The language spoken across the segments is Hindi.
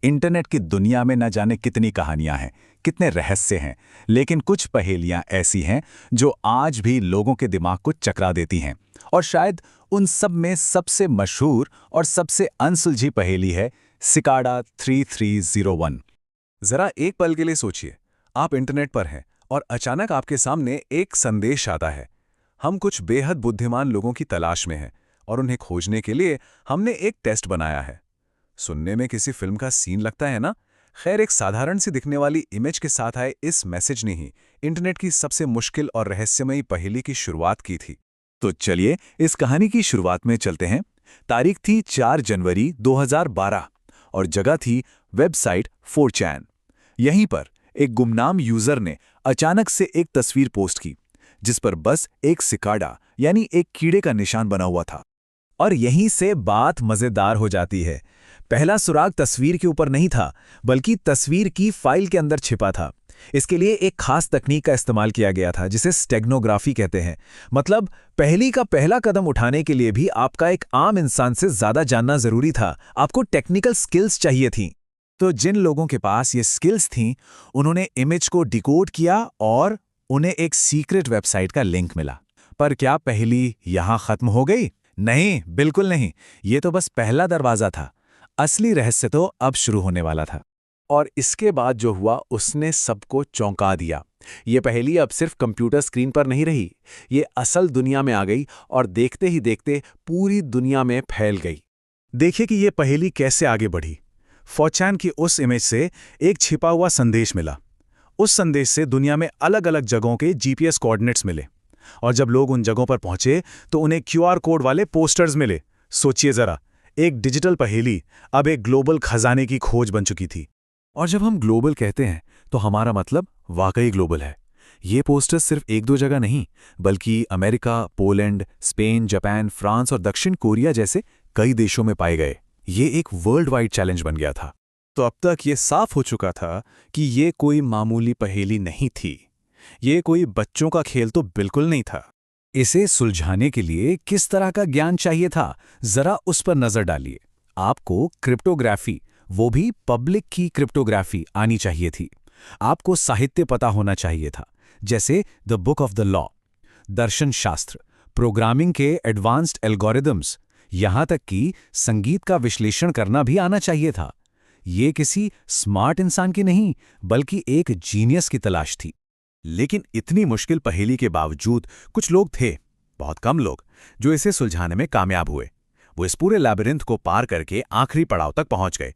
इंटरनेट की दुनिया में न जाने कितनी कहानियां हैं, कितने रहस्य हैं, लेकिन कुछ पहेलियां ऐसी हैं जो आज भी लोगों के दिमाग को चकरा देती हैं। और शायद उन सब में सबसे मशहूर और सबसे अनसुलझी पहेली है सिकाडा 3301। जरा एक पल के लिए सोचिए, आप इंटरनेट पर हैं और अचानक आपके सामने एक संदेश आता है। हम कुछ बेहद बुद्धिमान लोगों की तलाश में हैं और उन्हें खोजने के लिए हमने एक टेस्ट बनाया है। सुनने में किसी फिल्म का सीन लगता है ना? खैर, एक साधारण सी दिखने वाली इमेज के साथ आए इस मैसेज ने ही इंटरनेट की सबसे मुश्किल और रहस्यमयी पहेली की शुरुआत की थी। तो चलिए इस कहानी की शुरुआत में चलते हैं। तारीख थी 4 जनवरी 2012 और जगह थी वेबसाइट 4chan। यहीं पर एक गुमनाम यूजर ने अचानक से एक तस्वीर पोस्ट की जिस पर बस एक सिकाडा यानी एक कीड़े का निशान बना हुआ था। और यहीं से बात मजेदार हो जाती है। पहला सुराग तस्वीर के ऊपर नहीं था, बल्कि तस्वीर की फाइल के अंदर छिपा था। इसके लिए एक खास तकनीक का इस्तेमाल किया गया था जिसे स्टेगनोग्राफी कहते हैं। मतलब पहेली का पहला कदम उठाने के लिए भी आपका एक आम इंसान से ज्यादा जानना जरूरी था। आपको टेक्निकल स्किल्स चाहिए थी। तो जिन लोगों के पास ये स्किल्स थीं, उन्होंने इमेज को डिकोड किया और उन्हें एक सीक्रेट वेबसाइट का लिंक मिला। पर क्या पहेली यहां खत्म हो गई? नहीं, बिल्कुल नहीं। ये तो बस पहला दरवाजा था। असली रहस्य तो अब शुरू होने वाला था। और इसके बाद जो हुआ उसने सबको चौंका दिया। ये पहेली अब सिर्फ कंप्यूटर स्क्रीन पर नहीं रही, ये असल दुनिया में आ गई और देखते ही देखते पूरी दुनिया में फैल गई। देखिए कि ये पहेली कैसे आगे बढ़ी। 4chan की उस इमेज से एक छिपा हुआ संदेश मिला। उस संदेश से दुनिया में अलग अलग जगहों के जीपीएस कोऑर्डिनेट्स मिले और जब लोग उन जगहों पर पहुंचे तो उन्हें क्यूआर कोड वाले पोस्टर्स मिले। सोचिए जरा, एक डिजिटल पहेली अब एक ग्लोबल खजाने की खोज बन चुकी थी। और जब हम ग्लोबल कहते हैं तो हमारा मतलब वाकई ग्लोबल है। ये पोस्टर्स सिर्फ एक दो जगह नहीं, बल्कि America, Poland, Spain, Japan, France और दक्षिण कोरिया जैसे कई देशों में पाए गए। ये एक वर्ल्ड वाइड चैलेंज बन गया था। तो अब तक ये साफ हो चुका था कि ये कोई मामूली पहेली नहीं थी। ये कोई बच्चों का खेल तो बिल्कुल नहीं था। इसे सुलझाने के लिए किस तरह का ज्ञान चाहिए था, जरा उस पर नजर डालिए। आपको क्रिप्टोग्राफी, वो भी पब्लिक की क्रिप्टोग्राफी आनी चाहिए थी। आपको साहित्य पता होना चाहिए था, जैसे the book of the law, दर्शन शास्त्र, प्रोग्रामिंग के एडवांस्ड एल्गोरिदम्स, यहां तक कि संगीत का विश्लेषण करना भी आना चाहिए था। ये किसी स्मार्ट इंसान की नहीं, बल्कि एक जीनियस की तलाश थी। लेकिन इतनी मुश्किल पहेली के बावजूद कुछ लोग थे, बहुत कम लोग, जो इसे सुलझाने में कामयाब हुए। वो इस पूरे लैबिरिंथ को पार करके आखिरी पड़ाव तक पहुंच गए।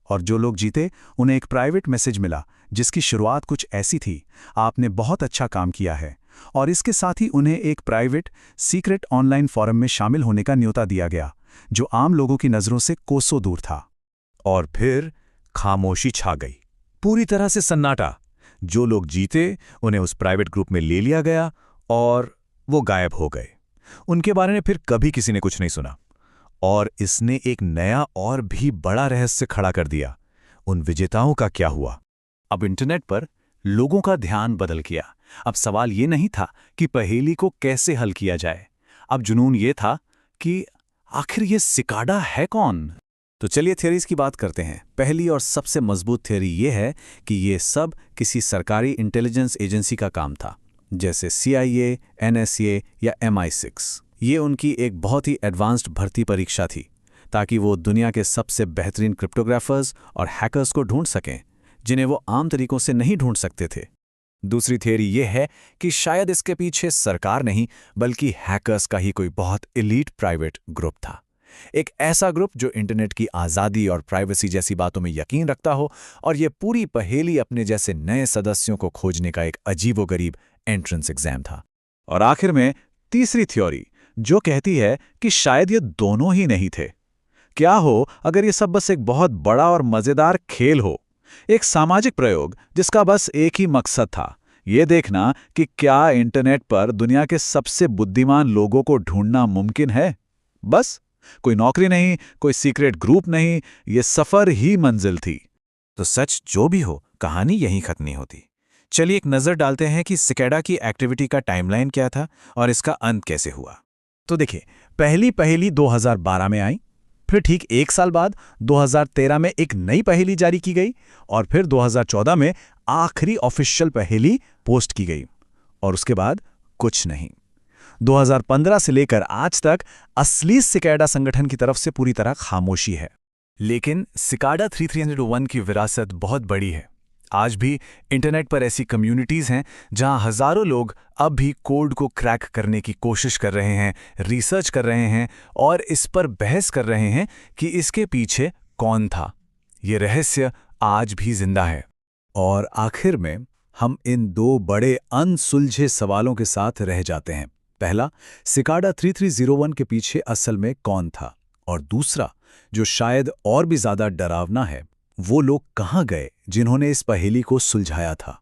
और जो लोग जीते, उन्हें एक प्राइवेट मैसेज मिला जिसकी शुरुआत कुछ ऐसी थी: आपने बहुत अच्छा काम किया है। और इसके साथ ही उन्हें एक प्राइवेट सीक्रेट ऑनलाइन फोरम में शामिल होने का न्योता दिया गया, जो आम लोगों की नज़रों से कोसों दूर था। और फिर खामोशी छा गई, पूरी तरह से सन्नाटा। जो लोग जीते उन्हें उस प्राइवेट ग्रुप में ले लिया गया और वो गायब हो गए। उनके बारे में फिर कभी किसी ने कुछ नहीं सुना। और इसने एक नया और भी बड़ा रहस्य खड़ा कर दिया। उन विजेताओं का क्या हुआ? अब इंटरनेट पर लोगों का ध्यान बदल गया। अब सवाल ये नहीं था कि पहेली को कैसे हल किया जाए। अब जुनून ये था कि आखिर ये सिकाडा है कौन? तो चलिए थ्योरीज की बात करते हैं। पहली और सबसे मजबूत थ्योरी ये है कि ये सब किसी सरकारी इंटेलिजेंस एजेंसी का काम था, जैसे CIA, NSA या MI6। ये उनकी एक बहुत ही एडवांस्ड भर्ती परीक्षा थी, ताकि वो दुनिया के सबसे बेहतरीन क्रिप्टोग्राफर्स और हैकर्स को ढूंढ सकें, जिन्हें वो आम तरीकों से नहीं ढूंढ सकते थे। दूसरी थ्योरी ये है कि शायद इसके पीछे सरकार नहीं, बल्कि हैकर्स का ही कोई बहुत एलीट प्राइवेट ग्रुप था। एक ऐसा ग्रुप जो इंटरनेट की आज़ादी और प्राइवेसी जैसी बातों में यकीन रखता हो, और ये पूरी पहेली अपने जैसे नए सदस्यों को खोजने का एक अजीबोगरीब एंट्रेंस एग्जाम था। और आखिर में तीसरी थ्योरी, जो कहती है कि शायद ये दोनों ही नहीं थे। क्या हो अगर ये सब बस एक बहुत बड़ा और मजेदार खेल हो, एक सामाजिक प्रयोग जिसका बस एक ही मकसद था, ये देखना कि क्या इंटरनेट पर दुनिया के सबसे बुद्धिमान लोगों को ढूंढना मुमकिन है। बस कोई नौकरी नहीं, कोई सीक्रेट ग्रुप नहीं, ये सफर ही मंजिल थी। तो सच जो भी हो, कहानी यहीं खत्म नहीं होती। चलिए एक नजर डालते हैं कि सिकाडा की एक्टिविटी का टाइमलाइन क्या था और इसका अंत कैसे हुआ। तो देखिए, पहली पहेली 2012 में आई, फिर ठीक 1 साल बाद 2013 में एक नई पहेली जारी की गई और फिर 2014 में आखिरी ऑफिशियल पहेली पोस्ट की गई और उसके बाद कुछ नहीं। 2015 से लेकर आज तक असली सिकाडा संगठन की तरफ से पूरी तरह खामोशी है। लेकिन सिकाडा 3301 की विरासत बहुत बड़ी है। आज भी इंटरनेट पर ऐसी कम्युनिटीज़ हैं जहां हज़ारों लोग अब भी कोड को क्रैक करने की कोशिश कर रहे हैं, रिसर्च कर रहे हैं और इस पर बहस कर रहे हैं कि इसके पीछे कौन था। ये रहस्य आज भी जिंदा है। और आखिर में हम इन दो बड़े अनसुलझे सवालों के साथ रह जाते हैं। पहला, सिकाडा 3301 के पीछे असल में कौन था? और दूसरा, जो शायद और भी ज्यादा डरावना है, वो लोग कहाँ गए जिन्होंने इस पहेली को सुलझाया था?